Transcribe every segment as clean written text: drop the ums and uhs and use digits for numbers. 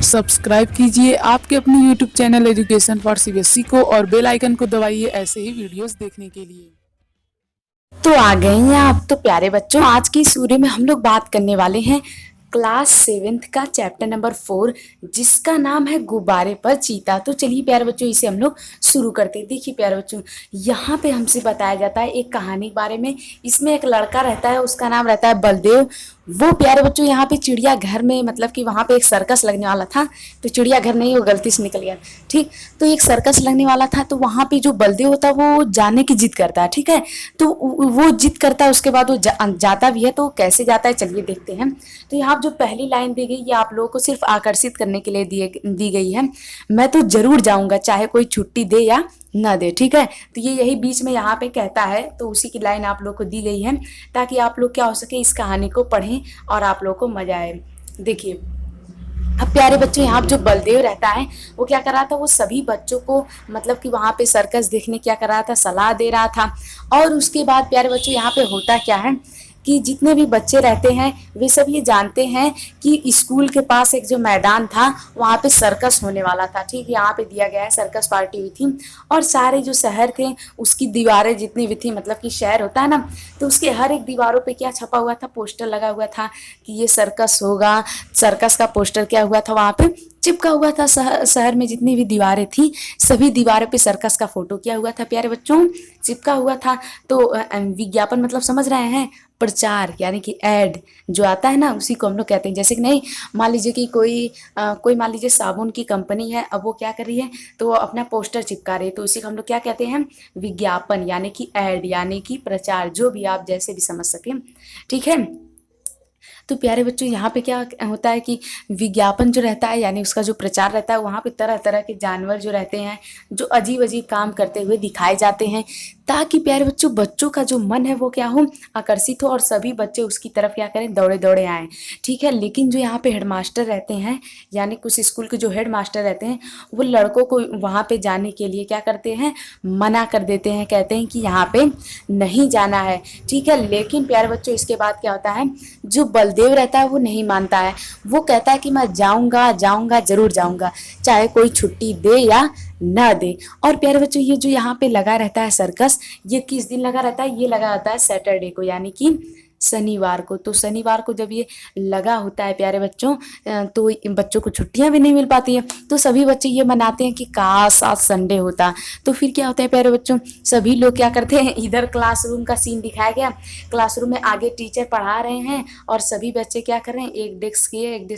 Subscribe कीजिए आपके अपने YouTube channel education for CBSE को और बेल आइकन को दबाइए ऐसे ही वीडियोस देखने के लिए। तो आ गए हैं आप तो प्यारे बच्चों। आज की इस वीडियो में हम लोग बात करने वाले हैं क्लास 7th का चैप्टर नंबर 4, जिसका नाम है गुब्बारे पर चीता। तो चलिए प्यारे बच्चों, इसे हम लोग शुरू करते हैं। देखिए प्यारे बच्चों, यहाँ पे हमसे बताया जाता है एक कहानी के बारे में। इसमें एक लड़का रहता है, उसका नाम रहता है बलदेव। वो प्यारे बच्चों यहाँ पे चिड़ियाघर में, मतलब कि वहाँ पे एक सर्कस लगने वाला था। तो चिड़ियाघर नहीं, वो गलती से निकल गया। ठीक, तो एक सर्कस लगने वाला था, तो वहाँ पे जो बलदेव होता है वो जाने की जिद करता है। ठीक है, तो वो जिद करता है, उसके बाद वो जाता भी है। तो कैसे जाता है चलिए देखते हैं। तो यहाँ जो पहली लाइन दी गई, ये आप लोगों को सिर्फ आकर्षित करने के लिए दी गई है। मैं तो जरूर जाऊंगा, चाहे कोई छुट्टी दे या ना दे। ठीक है, तो ये यही बीच में यहाँ पे कहता है, तो उसी की लाइन आप लोग को दी गई है, ताकि आप लोग क्या हो सके इस कहानी को पढ़ें और आप लोग को मजा आए। देखिए अब प्यारे बच्चों, यहाँ जो बलदेव रहता है वो क्या कर रहा था, वो सभी बच्चों को मतलब कि वहाँ पे सर्कस देखने क्या कर रहा था, सलाह दे रहा था। और उसके बाद प्यारे बच्चों यहाँ पे होता क्या है कि जितने भी बच्चे रहते हैं वे सब ये जानते हैं कि स्कूल के पास एक जो मैदान था वहाँ पे सर्कस होने वाला था। ठीक, यहाँ पे दिया गया है सर्कस पार्टी हुई थी, और सारे जो शहर थे उसकी दीवारें जितनी भी थी, मतलब कि शहर होता है ना, तो उसके हर एक दीवारों पे क्या छपा हुआ था, पोस्टर लगा हुआ था कि ये सर्कस होगा। सर्कस का पोस्टर क्या हुआ था, वहाँ पे चिपका हुआ था। शहर में जितनी भी दीवारें थी सभी दीवारों पे सर्कस का फोटो क्या हुआ था प्यारे बच्चों, चिपका हुआ था। तो विज्ञापन मतलब समझ रहे हैं, प्रचार यानी कि एड जो आता है ना, उसी को हम लोग कहते हैं। जैसे कि नहीं, मान लीजिए कि कोई मान लीजिए साबुन की कंपनी है, अब वो क्या कर रही है, तो वो अपना पोस्टर चिपका रही है, तो उसी को हम लोग क्या कहते हैं, विज्ञापन यानी कि एड यानी कि प्रचार, जो भी आप जैसे भी समझ सकें। ठीक है, तो प्यारे बच्चों यहाँ पे क्या होता है कि विज्ञापन जो रहता है यानी उसका जो प्रचार रहता है, वहाँ पे तरह तरह के जानवर जो रहते हैं जो अजीब अजीब काम करते हुए दिखाए जाते हैं, ताकि प्यारे बच्चों बच्चों का जो मन है वो क्या हो, आकर्षित हो और सभी बच्चे उसकी तरफ क्या करें, दौड़े दौड़े आएँ। ठीक है, लेकिन जो यहाँ पे हेडमास्टर रहते हैं यानी कुछ स्कूल के जो हेड मास्टर रहते हैं, वो लड़कों को वहाँ पे जाने के लिए क्या करते हैं, मना कर देते हैं, कहते हैं कि यहाँ पे नहीं जाना है। ठीक है, लेकिन प्यारे बच्चों इसके बाद क्या होता है, जो बलदेव रहता है वो नहीं मानता है। वो कहता है कि मैं जाऊंगा जाऊंगा जरूर जाऊंगा, चाहे कोई छुट्टी दे या ना दे। और प्यारे बच्चों ये जो यहाँ पे लगा रहता है सर्कस, ये किस दिन लगा रहता है, ये लगा रहता है सैटरडे को यानी कि शनिवार को। तो शनिवार को जब ये लगा होता है प्यारे बच्चों, तो बच्चों को छुट्टियां भी नहीं मिल पाती है। तो सभी बच्चे ये मनाते हैं कि काश आज संडे होता। तो फिर क्या होता है प्यारे बच्चों, सभी लोग क्या करते हैं, इधर क्लासरूम का सीन दिखाया गया, क्लासरूम में आगे टीचर पढ़ा रहे हैं और सभी बच्चे क्या कर रहे हैं, एक डेस्क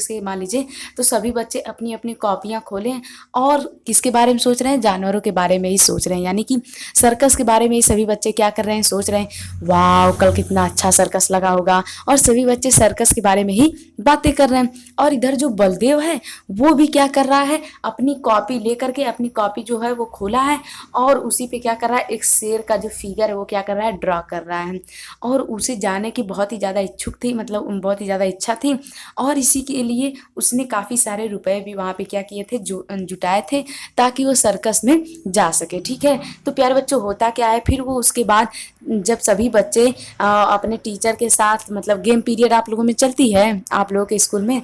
के मान लीजिए, तो सभी बच्चे अपनी अपनी कॉपियाँ खोलें और किसके बारे में सोच रहे हैं, जानवरों के बारे में ही सोच रहे हैं, यानी कि सर्कस के बारे में ही सभी बच्चे क्या कर रहे हैं, सोच रहे हैं वाह कल कितना अच्छा सर्कस लगा होगा। और सभी बच्चे सर्कस के बारे में ही बातें कर रहे हैं। और इधर जो बलदेव है वो भी क्या कर रहा है, अपनी कॉपी लेकर के, अपनी कॉपी जो है वो खोला है और उसी पे क्या कर रहा है, एक शेर का जो फिगर है वो क्या कर रहा है, ड्रॉ कर रहा है। और उसे जाने की बहुत ही ज़्यादा इच्छुक थी, मतलब बहुत ही ज़्यादा इच्छा थी, और इसी के लिए उसने काफ़ी सारे रुपए भी वहाँ पे क्या किए थे, जुटाए थे, ताकि वो सर्कस में जा सके। ठीक है, तो प्यारे बच्चों होता क्या है, फिर वो उसके बाद जब सभी बच्चे अपने टीचर के साथ, मतलब गेम पीरियड आप लोगों में चलती है, आप लोगों के स्कूल में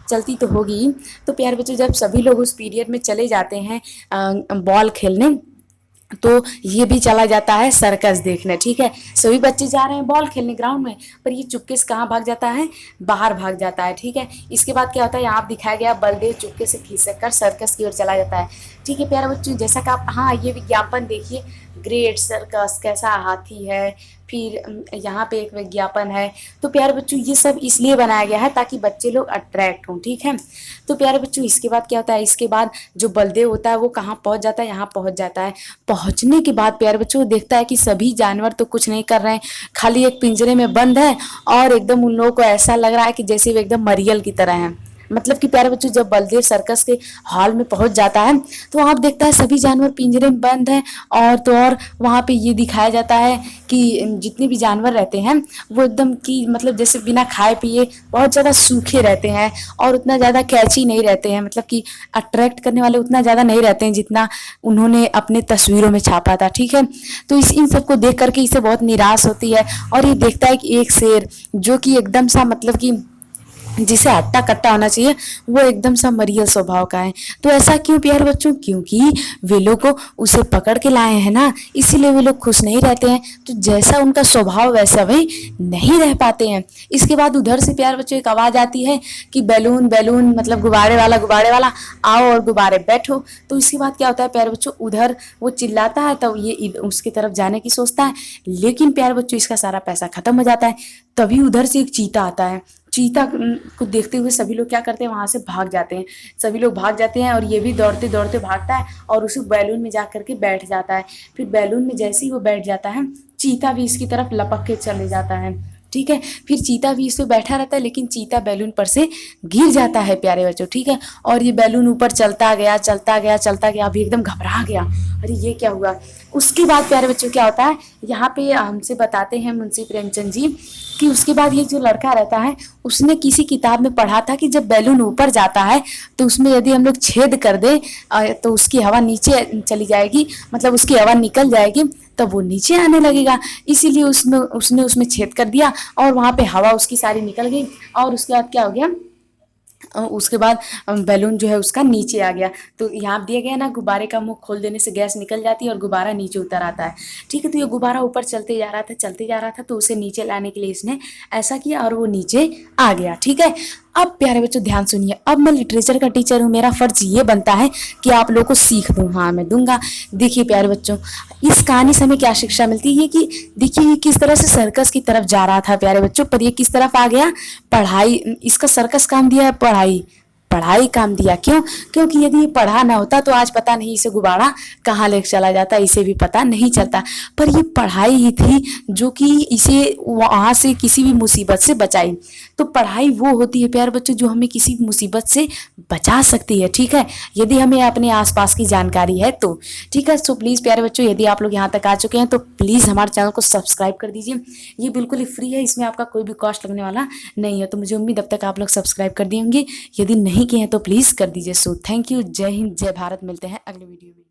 चलती तो होगी। तो प्यारे बच्चों जब सभी लोग उस पीरियड में चले जाते हैं बॉल खेलने, तो ये भी चला जाता है सर्कस देखने। ठीक है, सभी बच्चे जा रहे हैं बॉल खेलने ग्राउंड में, पर ये चुपके से कहाँ भाग जाता है, बाहर भाग जाता है। ठीक है, इसके बाद क्या होता है, यहाँ दिखाया गया बलदेव चुपके से खिसक कर सर्कस की ओर चला जाता है। ठीक है प्यारे बच्चों, जैसा कि आप, हाँ ये विज्ञापन देखिए, ग्रेट सर्कस, कैसा हाथी है, फिर यहाँ पे एक विज्ञापन है। तो प्यारे बच्चों ये सब इसलिए बनाया गया है ताकि बच्चे लोग अट्रैक्ट हों। ठीक है, तो प्यारे बच्चों इसके बाद क्या होता है, इसके बाद जो बलदेव होता है वो कहाँ पहुँच जाता है, यहाँ पहुँच जाता है। पहुँचने के बाद प्यारे बच्चों देखता है कि सभी जानवर तो कुछ नहीं कर रहे हैं, खाली एक पिंजरे में बंद है, और एकदम उन लोगों को ऐसा लग रहा है कि जैसे वो एकदम मरियल की तरह है। मतलब कि प्यारे बच्चों जब बलदेव सर्कस के हॉल में पहुंच जाता है तो वहाँ पे देखता है सभी जानवर पिंजरे में बंद हैं, और तो और वहाँ पे ये दिखाया जाता है कि जितने भी जानवर रहते हैं वो एकदम कि मतलब जैसे बिना खाए पिए बहुत ज़्यादा सूखे रहते हैं और उतना ज़्यादा कैची नहीं रहते हैं, मतलब कि अट्रैक्ट करने वाले उतना ज़्यादा नहीं रहते हैं जितना उन्होंने अपने तस्वीरों में छापा था। ठीक है, तो इन सबको देख करके इसे बहुत निराश होती है, और ये देखता है कि एक शेर जो कि एकदम सा मतलब कि जिसे हट्टा कट्टा होना चाहिए वो एकदम सा मरियल स्वभाव का है। तो ऐसा क्यों प्यारे बच्चों? क्योंकि वे लोग को उसे पकड़ के लाए हैं ना, इसीलिए वे लोग खुश नहीं रहते हैं। तो जैसा उनका स्वभाव वैसा वे नहीं रह पाते हैं। इसके बाद उधर से प्यारे बच्चों एक आवाज आती है कि बैलून बैलून, मतलब गुब्बारे वाला आओ और गुब्बारे बैठो। तो इसके बाद क्या होता है प्यारे बच्चों, उधर वो चिल्लाता है तब ये उसकी तरफ जाने की सोचता है, लेकिन प्यारे बच्चों इसका सारा पैसा खत्म हो जाता है। तभी उधर से एक चीता आता है। चीता को देखते हुए सभी लोग क्या करते हैं, वहां से भाग जाते हैं। सभी लोग भाग जाते हैं और ये भी दौड़ते दौड़ते भागता है और उसी बैलून में जा करके बैठ जाता है। फिर बैलून में जैसे ही वो बैठ जाता है, चीता भी इसकी तरफ लपक के चले जाता है। ठीक है, फिर चीता भी इस पे बैठा रहता है, लेकिन चीता बैलून पर से गिर जाता है प्यारे बच्चों। ठीक है, और ये बैलून ऊपर चलता गया चलता गया चलता गया, अभी एकदम घबरा गया, अरे ये क्या हुआ। उसके बाद प्यारे बच्चों क्या होता है, यहाँ पे हमसे बताते हैं मुंशी प्रेमचंद जी कि उसके बाद ये जो लड़का रहता है उसने किसी किताब में पढ़ा था कि जब बैलून ऊपर जाता है तो उसमें यदि हम लोग छेद कर दे तो उसकी हवा नीचे चली जाएगी, मतलब उसकी हवा निकल जाएगी, तब वो नीचे आने लगेगा। इसीलिए उसने उसमें छेद कर दिया और वहाँ पे हवा उसकी सारी निकल गई। और उसके बाद क्या हो गया, उसके बाद बैलून जो है उसका नीचे आ गया। तो यहाँ दिया गया ना, गुब्बारे का मुंह खोल देने से गैस निकल जाती है और गुब्बारा नीचे उतर आता है। ठीक है, तो ये गुब्बारा ऊपर चलते जा रहा था चलते जा रहा था, तो उसे नीचे लाने के लिए इसने ऐसा किया और वो नीचे आ गया। ठीक है, अब प्यारे बच्चों ध्यान सुनिए, अब मैं लिटरेचर का टीचर हूँ, मेरा फर्ज ये बनता है कि आप लोगों को सीख दूँ। हाँ मैं दूंगा। देखिए प्यारे बच्चों, इस कहानी से हमें क्या शिक्षा मिलती है कि देखिए ये किस तरह से सर्कस की तरफ जा रहा था प्यारे बच्चों, पर ये किस तरफ आ गया, पढ़ाई। इसका सर्कस काम दिया है, पढ़ाई पढ़ाई काम दिया। क्यों? क्योंकि यदि ये पढ़ा ना होता तो आज पता नहीं इसे गुब्बारा कहाँ लेकर चला जाता, इसे भी पता नहीं चलता। पर ये पढ़ाई ही थी जो कि इसे वहाँ से किसी भी मुसीबत से बचाई। तो पढ़ाई वो होती है प्यारे बच्चों जो हमें किसी भी मुसीबत से बचा सकती है। ठीक है, यदि हमें अपने आसपास की जानकारी है तो। ठीक है, सो प्लीज़ प्यारे बच्चों, यदि आप लोग यहाँ तक आ चुके हैं तो प्लीज़ हमारे चैनल को सब्सक्राइब कर दीजिए। ये बिल्कुल ही फ्री है, इसमें आपका कोई भी कॉस्ट लगने वाला नहीं है। तो मुझे उम्मीद अब तक आप लोग सब्सक्राइब कर दिए होंगे, यदि नहीं किए हैं तो प्लीज़ कर दीजिए। सो थैंक यू, जय हिंद, जय भारत। मिलते हैं अगले वीडियो में।